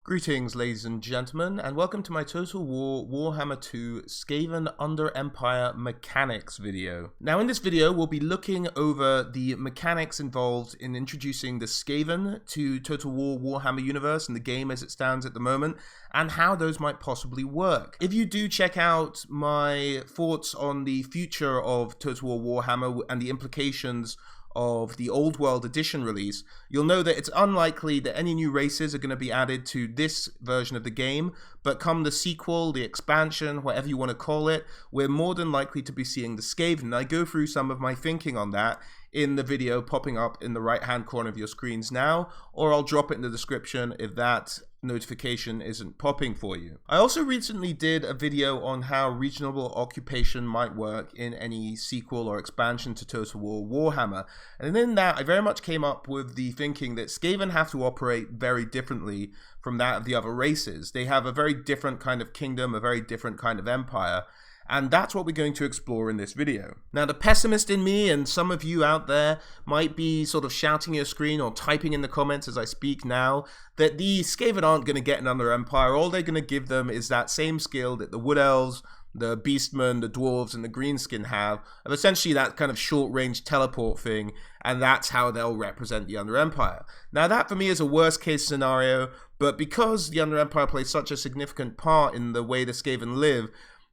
Greetings, ladies and gentlemen, and welcome to my Total War Warhammer 2 Skaven Under-Empire mechanics video. Now in this video, we'll be looking over the mechanics involved in introducing the Skaven to Total War Warhammer universe and the game as it stands at the moment, and how those might possibly work. If you do check out my thoughts on the future of Total War Warhammer and the implications of the Old World Edition release, you'll know that it's unlikely that any new races are going to be added to this version of the game, but come the sequel, the expansion, whatever you want to call it, we're more than likely to be seeing the Skaven. I go through some of my thinking on that in the video popping up in the right hand corner of your screens now, or I'll drop it in the description if that notification isn't popping for you. I also recently did a video on how regional occupation might work in any sequel or expansion to Total War Warhammer, and in that I very much came up with the thinking that Skaven have to operate very differently from that of the other races. They have a very different kind of kingdom, a very different kind of empire, and that's what we're going to explore in this video. Now, the pessimist in me and some of you out there might be sort of shouting at your screen or typing in the comments as I speak now that the Skaven aren't going to get an Under-Empire. All they're going to give them is that same skill that the Wood Elves, the Beastmen, the Dwarves, and the Greenskin have, of essentially that kind of short-range teleport thing, and that's how they'll represent the Under-Empire. Now, that for me is a worst-case scenario, but because the Under-Empire plays such a significant part in the way the Skaven live,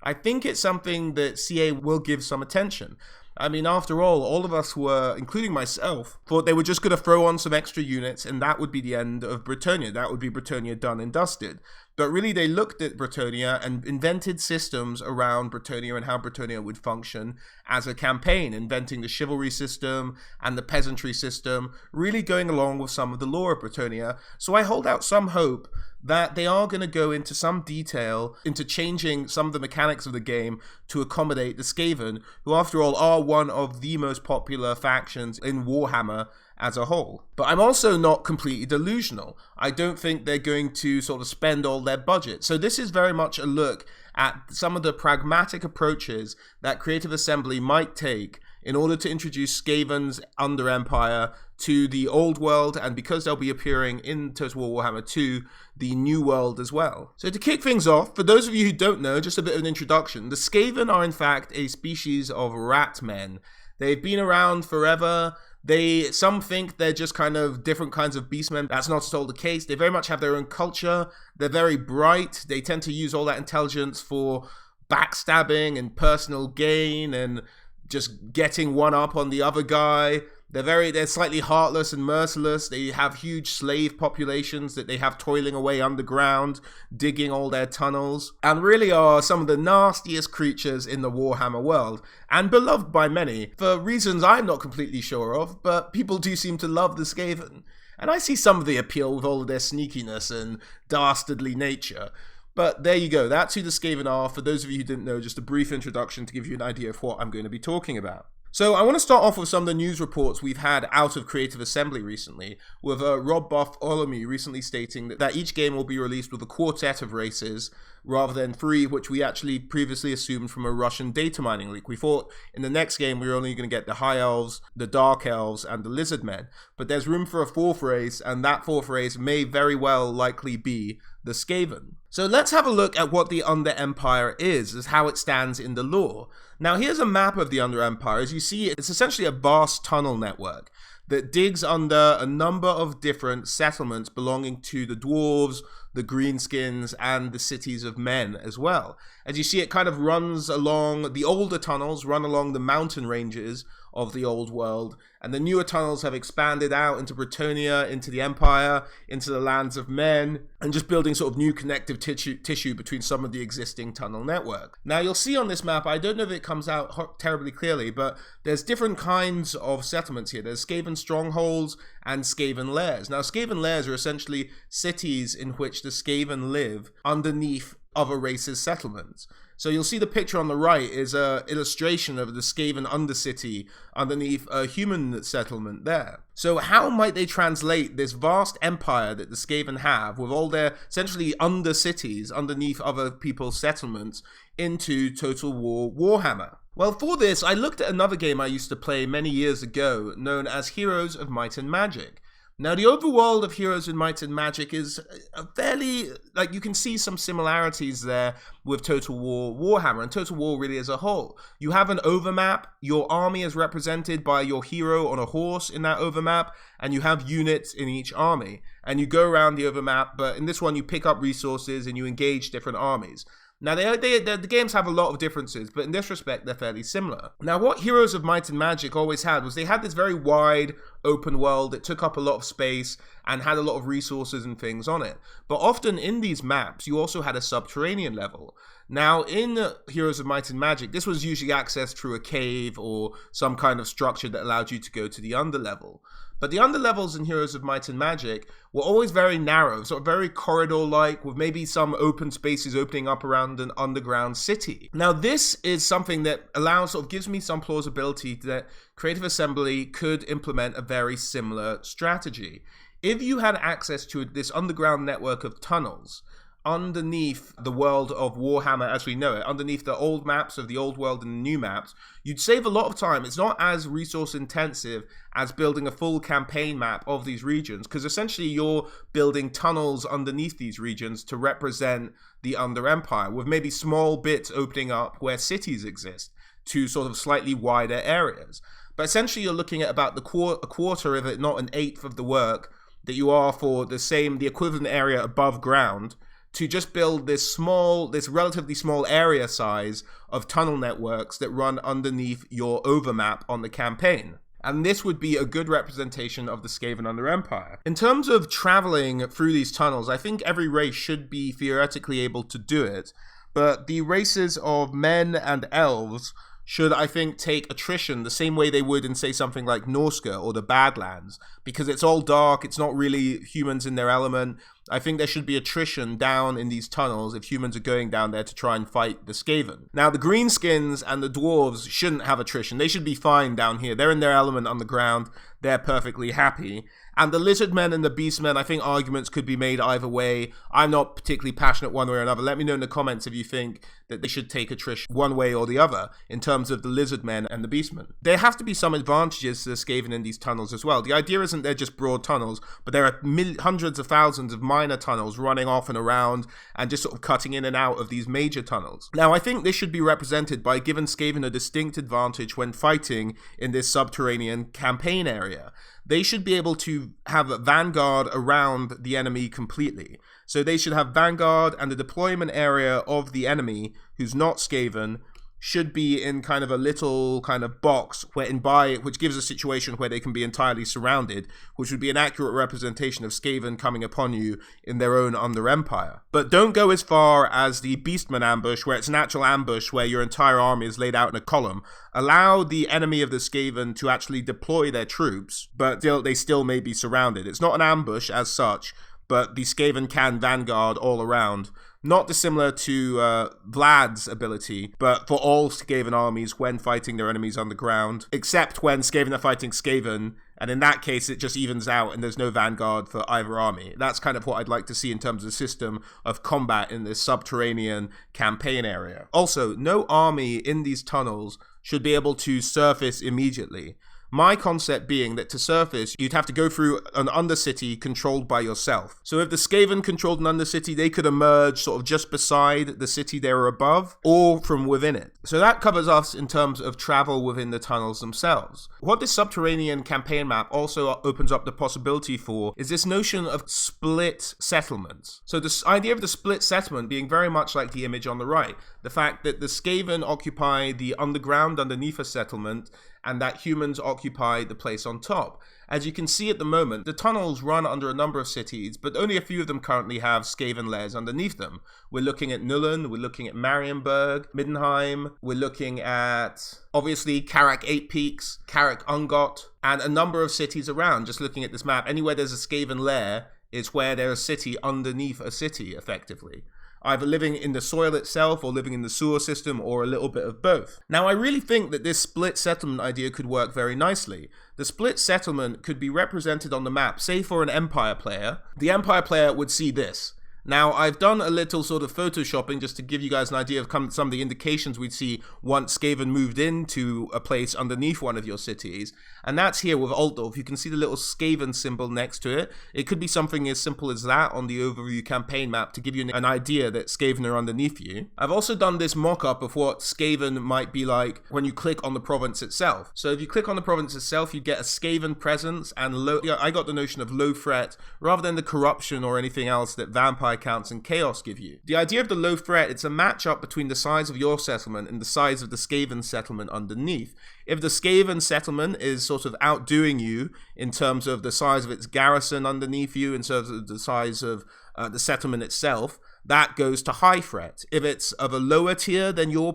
I think it's something that CA will give some attention. I mean, after all of us were, including myself, thought they were just going to throw on some extra units and that would be the end of Bretonnia. That would be Bretonnia done and dusted. But really, they looked at Bretonnia and invented systems around Bretonnia and how Bretonnia would function as a campaign, inventing the chivalry system and the peasantry system, really going along with some of the lore of Bretonnia. So I hold out some hope that they are going to go into some detail into changing some of the mechanics of the game to accommodate the Skaven, who after all are one of the most popular factions in Warhammer as a whole. But I'm also not completely delusional. I don't think they're going to sort of spend all their budget. So this is very much a look at some of the pragmatic approaches that Creative Assembly might take in order to introduce Skaven's Under-Empire to the old world, and because they'll be appearing in Total War Warhammer 2, the new world as well. So to kick things off, for those of you who don't know, just a bit of an introduction, the Skaven are in fact a species of rat men. They've been around forever. Some think they're just kind of different kinds of beastmen. That's not at all the case. They very much have their own culture. They're very bright. They tend to use all that intelligence for backstabbing and personal gain and just getting one up on the other guy. They're slightly heartless and merciless. They have huge slave populations that they have toiling away underground, digging all their tunnels, and really are some of the nastiest creatures in the Warhammer world, and beloved by many, for reasons I'm not completely sure of, but people do seem to love the Skaven. And I see some of the appeal with all of their sneakiness and dastardly nature. But there you go, that's who the Skaven are. For those of you who didn't know, just a brief introduction to give you an idea of what I'm going to be talking about. So I want to start off with some of the news reports we've had out of Creative Assembly recently, with Rob Bartholomew recently stating that each game will be released with a quartet of races, rather than 3, which we actually previously assumed from a Russian data mining leak. We thought in the next game we were only going to get the High Elves, the Dark Elves, and the Lizard Men, but there's room for a 4th race, and that 4th race may very well likely be the Skaven. So let's have a look at what the Under-Empire is, as how it stands in the lore. Now here's a map of the Under-Empire. As you see, it's essentially a vast tunnel network that digs under a number of different settlements belonging to the Dwarves, the Greenskins, and the cities of men as well. As you see, it kind of runs along, the older tunnels run along the mountain ranges of the old world, and the newer tunnels have expanded out into Bretonnia, into the Empire, into the lands of men, and just building sort of new connective tissue between some of the existing tunnel network. Now you'll see on this map, I don't know if it comes out terribly clearly, but there's different kinds of settlements here. There's Skaven strongholds and Skaven lairs. Now Skaven lairs are essentially cities in which the Skaven live underneath other races' settlements. So you'll see the picture on the right is an illustration of the Skaven Undercity underneath a human settlement there. So how might they translate this vast empire that the Skaven have, with all their essentially undercities underneath other people's settlements, into Total War Warhammer? Well, for this, I looked at another game I used to play many years ago, known as Heroes of Might and Magic. Now, the overworld of Heroes of Might and Magic is a fairly, like, you can see some similarities there with Total War Warhammer and Total War really as a whole. You have an overmap, your army is represented by your hero on a horse in that overmap, and you have units in each army. And you go around the overmap, but in this one you pick up resources and you engage different armies. Now, the games have a lot of differences, but in this respect, they're fairly similar. Now, what Heroes of Might and Magic always had was they had this very wide, open world that took up a lot of space and had a lot of resources and things on it. But often in these maps, you also had a subterranean level. Now, in Heroes of Might and Magic, this was usually accessed through a cave or some kind of structure that allowed you to go to the underlevel. But the underlevels in Heroes of Might and Magic were always very narrow, sort of very corridor-like, with maybe some open spaces opening up around an underground city. Now, this is something that gives me some plausibility that Creative Assembly could implement a very similar strategy. If you had access to this underground network of tunnels underneath the world of Warhammer as we know it, underneath the old maps of the old world and the new maps, you'd save a lot of time. It's not as resource intensive as building a full campaign map of these regions, because essentially you're building tunnels underneath these regions to represent the Under-Empire, with maybe small bits opening up where cities exist to sort of slightly wider areas. But essentially you're looking at about a quarter, if not an eighth of the work that you are for the equivalent area above ground, to just build this relatively small area size of tunnel networks that run underneath your overmap on the campaign. And this would be a good representation of the Skaven Under-Empire. In terms of traveling through these tunnels, I think every race should be theoretically able to do it, but the races of men and elves should, I think, take attrition the same way they would in, say, something like Norsca or the Badlands, because it's all dark, it's not really humans in their element. I think there should be attrition down in these tunnels if humans are going down there to try and fight the Skaven. Now, the Greenskins and the Dwarves shouldn't have attrition. They should be fine down here. They're in their element on the ground. They're perfectly happy. And the Lizardmen and the Beastmen, I think arguments could be made either way. I'm not particularly passionate one way or another. Let me know in the comments if you think that they should take attrition one way or the other in terms of the Lizardmen and the Beastmen. There have to be some advantages to the Skaven in these tunnels as well. The idea isn't they're just broad tunnels, but there are hundreds of thousands of minor tunnels running off and around and just sort of cutting in and out of these major tunnels. Now, I think this should be represented by giving Skaven a distinct advantage when fighting in this subterranean campaign area. They should be able to have a vanguard around the enemy completely. So they should have vanguard, and the deployment area of the enemy, who's not Skaven, should be in kind of a little kind of box which gives a situation where they can be entirely surrounded, which would be an accurate representation of Skaven coming upon you in their own Under-Empire. But don't go as far as the Beastman ambush, where it's an actual ambush where your entire army is laid out in a column. Allow the enemy of the Skaven to actually deploy their troops, but they still may be surrounded. It's not an ambush as such, but the Skaven can vanguard all around. Not dissimilar to Vlad's ability, but for all Skaven armies when fighting their enemies on the ground, except when Skaven are fighting Skaven, and in that case it just evens out and there's no vanguard for either army. That's kind of what I'd like to see in terms of system of combat in this subterranean campaign area. Also, no army in these tunnels should be able to surface immediately. My concept being that to surface, you'd have to go through an undercity controlled by yourself. So if the Skaven controlled an undercity, they could emerge sort of just beside the city they were above, or from within it. So that covers us in terms of travel within the tunnels themselves. What this subterranean campaign map also opens up the possibility for is this notion of split settlements. So this idea of the split settlement being very much like the image on the right. The fact that the Skaven occupy the underground underneath a settlement, and that humans occupy the place on top. As you can see at the moment, the tunnels run under a number of cities, but only a few of them currently have Skaven lairs underneath them. We're looking at Nuln, we're looking at Marienburg, Middenheim, we're looking at, obviously, Karak 8 Peaks, Karak Ungot, and a number of cities around. Just looking at this map, anywhere there's a Skaven lair is where there's a city underneath a city, effectively. Either living in the soil itself or living in the sewer system or a little bit of both. Now, I really think that this split settlement idea could work very nicely. The split settlement could be represented on the map, say for an Empire player. The Empire player would see this. Now, I've done a little sort of photoshopping just to give you guys an idea of some of the indications we'd see once Skaven moved into a place underneath one of your cities. And that's here with Altdorf. You can see the little Skaven symbol next to it. It could be something as simple as that on the overview campaign map to give you an idea that Skaven are underneath you. I've also done this mock-up of what Skaven might be like when you click on the province itself. So if you click on the province itself, you get a Skaven presence and I got the notion of low threat rather than the corruption or anything else that vampire counts and chaos give you. The idea of the low threat, it's a matchup between the size of your settlement and the size of the Skaven settlement underneath. If the Skaven settlement is sort of outdoing you in terms of the size of its garrison underneath you, in terms of the size of the settlement itself, that goes to high threat. If it's of a lower tier than your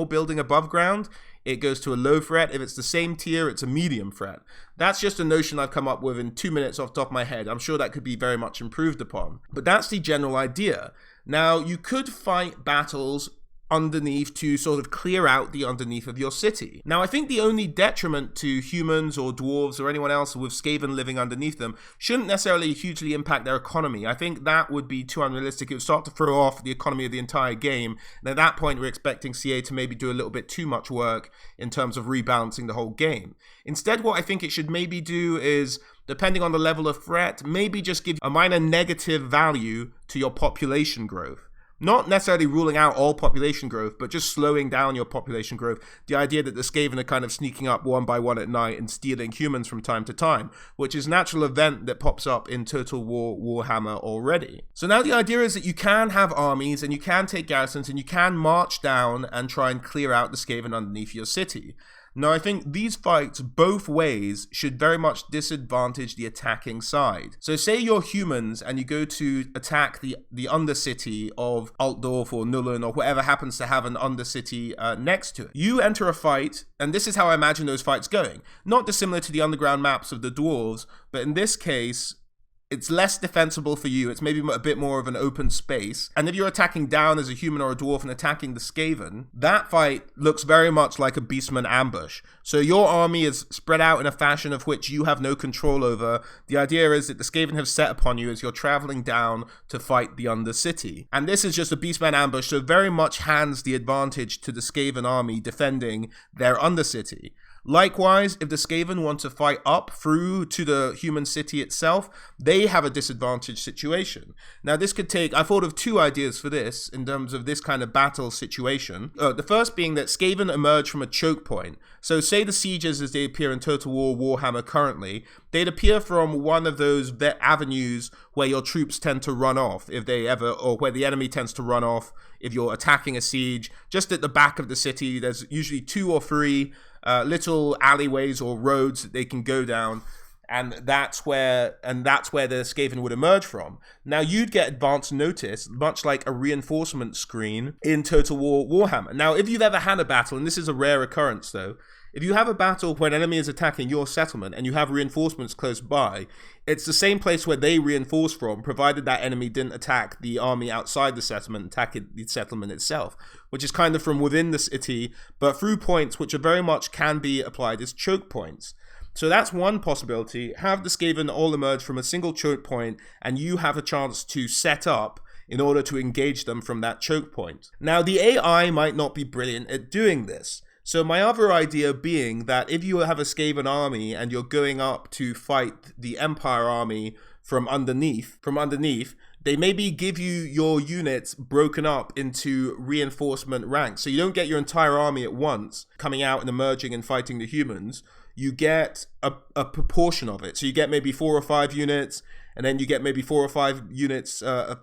building above ground, it goes to a low threat. If it's the same tier, it's a medium threat. That's just a notion I've come up with in 2 minutes off the top of my head. I'm sure that could be very much improved upon. But that's the general idea. Now, you could fight battles underneath to sort of clear out the underneath of your city. Now, I think the only detriment to humans or dwarves or anyone else with Skaven living underneath them shouldn't necessarily hugely impact their economy. I think that would be too unrealistic. It would start to throw off the economy of the entire game. And at that point, we're expecting CA to maybe do a little bit too much work in terms of rebalancing the whole game. Instead, what I think it should maybe do is, depending on the level of threat, maybe just give a minor negative value to your population growth. Not necessarily ruling out all population growth, but just slowing down your population growth. The idea that the Skaven are kind of sneaking up one by one at night and stealing humans from time to time, which is a natural event that pops up in Total War Warhammer already. So now the idea is that you can have armies and you can take garrisons and you can march down and try and clear out the Skaven underneath your city. Now, I think these fights, both ways, should very much disadvantage the attacking side. So say you're humans and you go to attack the undercity of Altdorf or Nullen or whatever happens to have an undercity next to it. You enter a fight, and this is how I imagine those fights going. Not dissimilar to the underground maps of the dwarves, but in this case, it's less defensible for you. It's maybe a bit more of an open space. And if you're attacking down as a human or a dwarf and attacking the Skaven, that fight looks very much like a Beastman ambush. So your army is spread out in a fashion of which you have no control over. The idea is that the Skaven have set upon you as you're traveling down to fight the Undercity. And this is just a Beastman ambush, so very much hands the advantage to the Skaven army defending their Undercity. Likewise, if the Skaven want to fight up through to the human city itself, they have a disadvantaged situation. Now, this could take, I thought of two ideas for this in terms of this kind of battle situation. The first being that Skaven emerge from a choke point. So say the sieges as they appear in Total War Warhammer currently, they'd appear from one of those avenues where your troops tend to run off, if they ever, or where the enemy tends to run off if you're attacking a siege. Just at the back of the city, there's usually 2 or 3 little alleyways or roads that they can go down, and that's where the Skaven would emerge from. Now, you'd get advance notice, much like a reinforcement screen in Total War Warhammer. Now, if you've ever had a battle, and this is a rare occurrence though, if you have a battle where an enemy is attacking your settlement and you have reinforcements close by, it's the same place where they reinforce from, provided that enemy didn't attack the army outside the settlement, attack the settlement itself, which is kind of from within the city, but through points which are very much can be applied as choke points. So that's one possibility. Have the Skaven all emerge from a single choke point, and you have a chance to set up in order to engage them from that choke point. Now, the AI might not be brilliant at doing this. So my other idea being that if you have a Skaven army and you're going up to fight the Empire army from underneath, they maybe give you your units broken up into reinforcement ranks. So you don't get your entire army at once coming out and emerging and fighting the humans. You get a proportion of it. So you get maybe 4 or 5 units, and then you get maybe 4 or 5 units a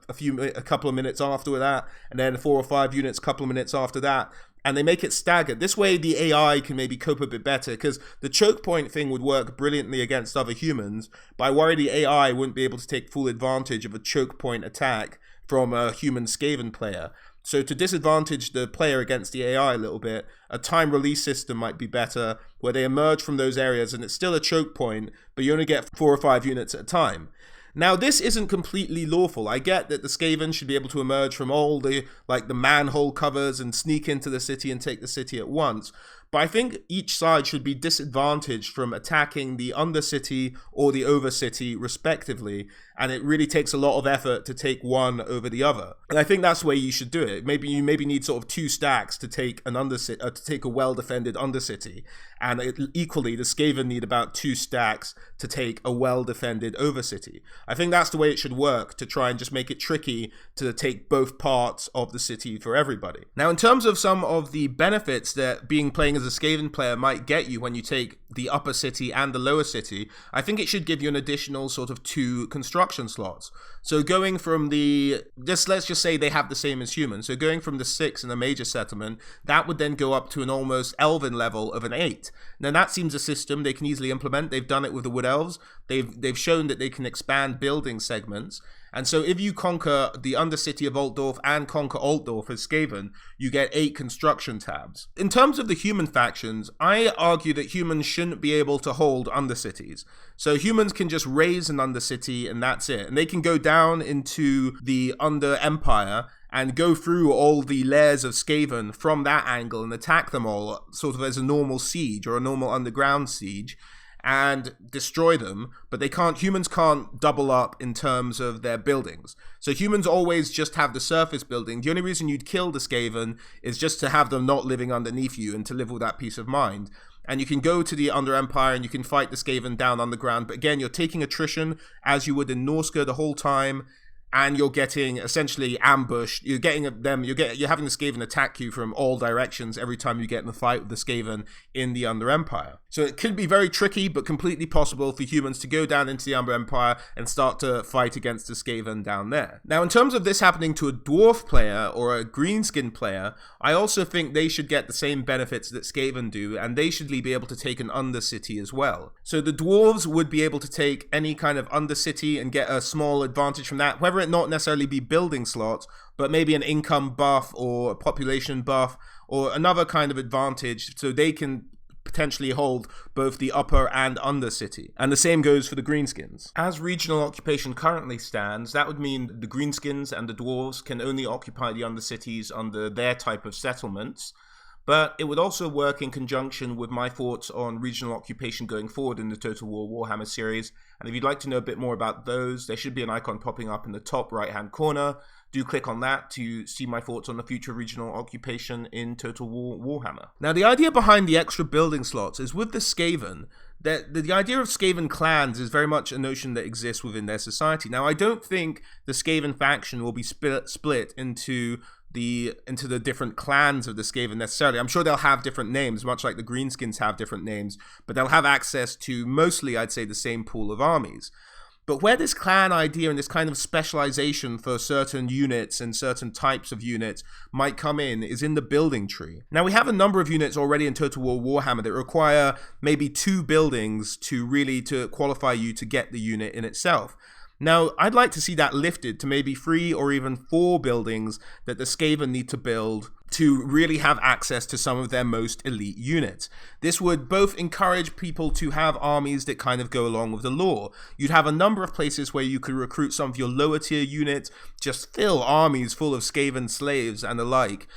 couple of minutes after that, and then 4 or 5 units a couple of minutes after that. And they make it staggered. This way the AI can maybe cope a bit better, because the choke point thing would work brilliantly against other humans, but I worry the AI wouldn't be able to take full advantage of a choke point attack from a human Skaven player. So to disadvantage the player against the AI a little bit, a time release system might be better, where they emerge from those areas and it's still a choke point, but you only get 4 or 5 units at a time. Now, this isn't completely lawful. I get that the Skaven should be able to emerge from all the manhole covers and sneak into the city and take the city at once. But I think each side should be disadvantaged from attacking the Undercity or the Overcity respectively, and it really takes a lot of effort to take one over the other. And I think that's the way you should do it. Maybe you need sort of 2 stacks to take an Undercity, to take a well-defended Undercity, and equally the Skaven need about 2 stacks to take a well-defended Overcity. I think that's the way it should work, to try and just make it tricky to take both parts of the city for everybody. Now, in terms of some of the benefits that playing as a Skaven player might get you when you take the upper city and the lower city, I think it should give you an additional sort of 2 construction slots. So going from let's just say they have the same as humans. So going from the 6 in a major settlement, that would then go up to an almost elven level of an 8. Now that seems a system they can easily implement. They've done it with the Wood Elves. They've shown that they can expand building segments. And so if you conquer the Undercity of Altdorf and conquer Altdorf as Skaven, you get 8 construction tabs. In terms of the human factions, I argue that humans shouldn't be able to hold Undercities. So humans can just raise an Undercity and that's it. And they can go down into the Under-Empire and go through all the layers of Skaven from that angle and attack them all sort of as a normal siege or a normal underground siege, and destroy them, but humans can't double up in terms of their buildings. So humans always just have the surface building. The only reason you'd kill the Skaven is just to have them not living underneath you and to live with that peace of mind. And you can go to the Under-Empire and you can fight the Skaven down underground, but again, you're taking attrition as you would in Norska the whole time, and you're getting essentially ambushed. You're having the Skaven attack you from all directions every time you get in a fight with the Skaven in the Under-Empire. So it can be very tricky, but completely possible for humans to go down into the Under-Empire and start to fight against the Skaven down there. Now, in terms of this happening to a Dwarf player or a Greenskin player, I also think they should get the same benefits that Skaven do, and they should be able to take an Undercity as well. So the Dwarves would be able to take any kind of Undercity and get a small advantage from that, whether it not necessarily be building slots, but maybe an income buff or a population buff or another kind of advantage, so they can potentially hold both the upper and under city. And the same goes for the greenskins. As regional occupation currently stands, that would mean the greenskins and the dwarves can only occupy the undercities under their type of settlements. But it would also work in conjunction with my thoughts on regional occupation going forward in the Total War Warhammer series. And if you'd like to know a bit more about those, there should be an icon popping up in the top right-hand corner. Do click on that to see my thoughts on the future regional occupation in Total War Warhammer. Now, the idea behind the extra building slots is with the Skaven, that the idea of Skaven clans is very much a notion that exists within their society. Now, I don't think the Skaven faction will be split into the different clans of the Skaven necessarily. I'm sure they'll have different names, much like the Greenskins have different names, but they'll have access to mostly, I'd say, the same pool of armies. But where this clan idea and this kind of specialization for certain units and certain types of units might come in is in the building tree. Now, we have a number of units already in Total War Warhammer that require maybe 2 buildings to qualify you to get the unit in itself. Now, I'd like to see that lifted to maybe 3 or even 4 buildings that the Skaven need to build to really have access to some of their most elite units. This would both encourage people to have armies that kind of go along with the lore. You'd have a number of places where you could recruit some of your lower tier units, just fill armies full of Skaven slaves and the like.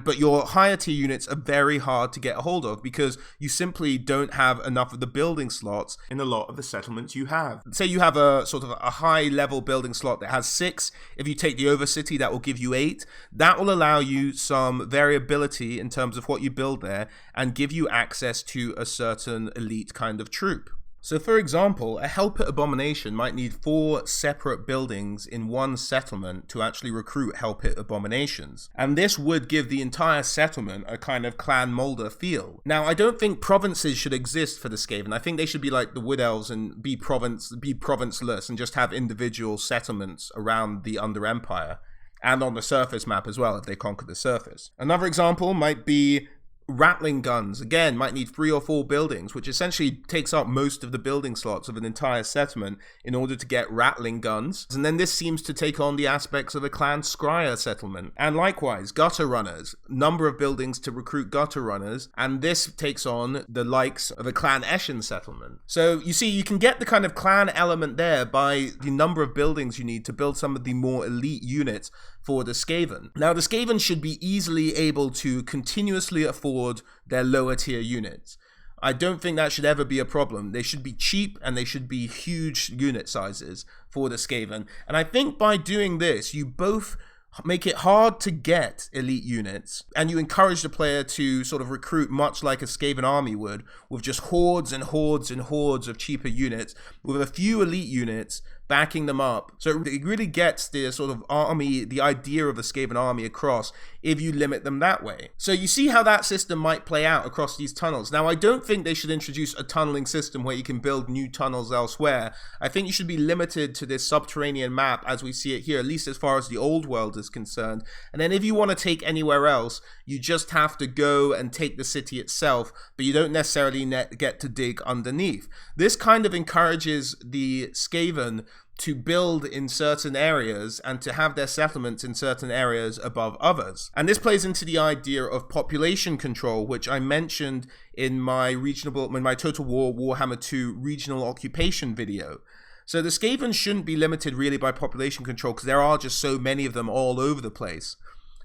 But your higher tier units are very hard to get a hold of because you simply don't have enough of the building slots in a lot of the settlements you have. Say you have a sort of a high level building slot that has 6. If you take the Overcity, that will give you 8. That will allow you some variability in terms of what you build there and give you access to a certain elite kind of troop. So, for example, a Hell Pit Abomination might need 4 separate buildings in one settlement to actually recruit Hell Pit Abominations. And this would give the entire settlement a kind of clan Molder feel. Now, I don't think provinces should exist for the Skaven. I think they should be like the Wood Elves and be provinceless and just have individual settlements around the Under-Empire and on the surface map as well if they conquer the surface. Another example might be Rattling guns, again, might need 3 or 4 buildings, which essentially takes up most of the building slots of an entire settlement in order to get rattling guns. And then this seems to take on the aspects of a clan Scryer settlement. And likewise, gutter runners, number of buildings to recruit gutter runners, and this takes on the likes of a clan Eshin settlement. So you see, you can get the kind of clan element there by the number of buildings you need to build some of the more elite units for the Skaven. Now, the Skaven should be easily able to continuously afford afford their lower tier units. I don't think that should ever be a problem. They should be cheap and they should be huge unit sizes for the Skaven. And I think by doing this, you both make it hard to get elite units, and you encourage the player to sort of recruit much like a Skaven army would, with just hordes and hordes and hordes of cheaper units, with a few elite units backing them up. So it really gets the sort of army, the idea of a Skaven army across if you limit them that way. So you see how that system might play out across these tunnels. Now, I don't think they should introduce a tunneling system where you can build new tunnels elsewhere. I think you should be limited to this subterranean map as we see it here, at least as far as the old world is concerned. And then if you want to take anywhere else, you just have to go and take the city itself, but you don't necessarily get to dig underneath. This kind of encourages the Skaven to build in certain areas and to have their settlements in certain areas above others. And this plays into the idea of population control, which I mentioned in my Total War Warhammer 2 regional occupation video. So the Skaven shouldn't be limited really by population control because there are just so many of them all over the place.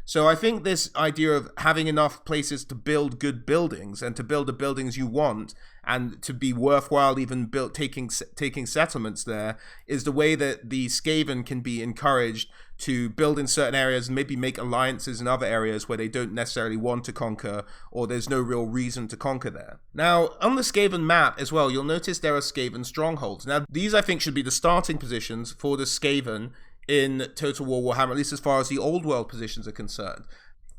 So I think this idea of having enough places to build good buildings and to build the buildings you want and to be worthwhile even taking settlements there is the way that the Skaven can be encouraged to build in certain areas and maybe make alliances in other areas where they don't necessarily want to conquer or there's no real reason to conquer there. Now, on the Skaven map as well, you'll notice there are Skaven strongholds. Now, these I think should be the starting positions for the Skaven in Total War Warhammer, at least as far as the old world positions are concerned.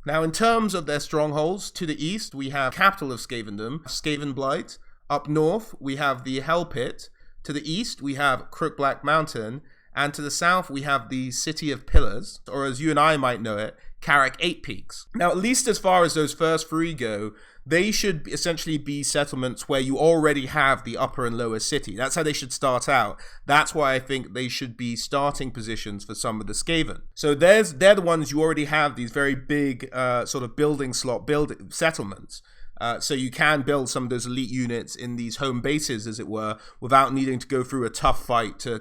Now, in terms of their strongholds, to the east, we have capital of Skavendom, Skavenblight. Up north, we have the Hell Pit. To the east, we have Crookblack Mountain. And to the south, we have the City of Pillars, or as you and I might know it, Carrack 8 Peaks. Now, at least as far as those first three go, they should essentially be settlements where you already have the upper and lower city. That's how they should start out. That's why I think they should be starting positions for some of the Skaven. So they're the ones you already have these very big sort of building slot settlements. So you can build some of those elite units in these home bases, as it were, without needing to go through a tough fight to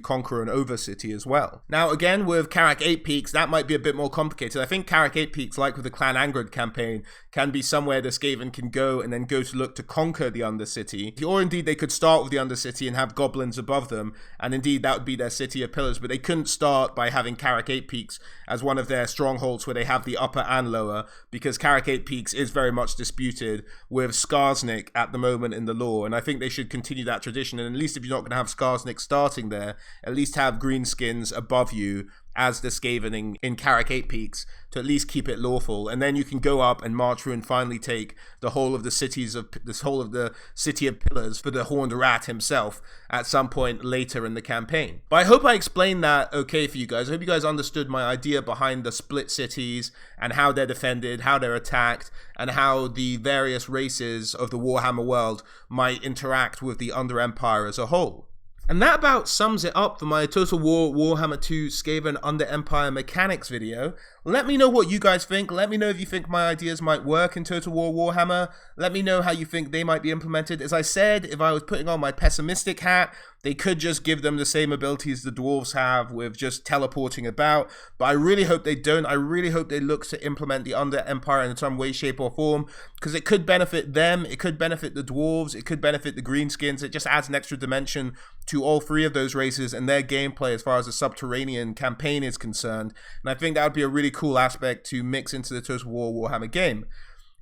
conquer an overcity as well. Now, again, with Carrack 8 Peaks, that might be a bit more complicated. I think Carrack 8 Peaks, like with the Clan Angrid campaign, can be somewhere the Skaven can go and then go to look to conquer the Undercity. Or indeed, they could start with the Undercity and have goblins above them, and indeed, that would be their City of Pillars. But they couldn't start by having Carrack 8 Peaks as one of their strongholds where they have the upper and lower, because Carrack 8 Peaks is very much disputed with Skarsnik at the moment in the lore, and I think they should continue that tradition. And at least if you're not going to have Skarsnik starting there, at least have greenskins above you as the Skaven in Carrack 8 Peaks to at least keep it lawful, and then you can go up and march through and finally take the whole of the City of Pillars for the Horned Rat himself at some point later in the campaign. But I hope I explained that okay for you guys. I hope you guys understood my idea behind the split cities and how they're defended, how they're attacked, and how the various races of the Warhammer world might interact with the Under-Empire as a whole. And that about sums it up for my Total War Warhammer 2 Skaven Under-Empire mechanics video. Let me know what you guys think. Let me know if you think my ideas might work in Total War Warhammer. Let me know how you think they might be implemented. As I said, if I was putting on my pessimistic hat, they could just give them the same abilities the dwarves have with just teleporting about. But I really hope they don't. I really hope they look to implement the Under-Empire in some way, shape, or form, because it could benefit them, it could benefit the dwarves, it could benefit the greenskins. It just adds an extra dimension to all three of those races and their gameplay as far as the Subterranean campaign is concerned. And I think that would be a really cool aspect to mix into the Total War Warhammer game.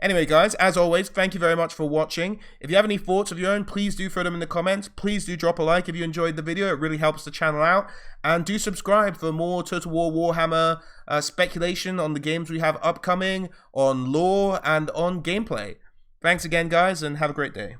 Anyway, guys, as always, thank you very much for watching. If you have any thoughts of your own, please do throw them in the comments. Please do drop a like if you enjoyed the video. It really helps the channel out. And do subscribe for more Total War Warhammer speculation on the games we have upcoming, on lore, and on gameplay. Thanks again, guys, and have a great day.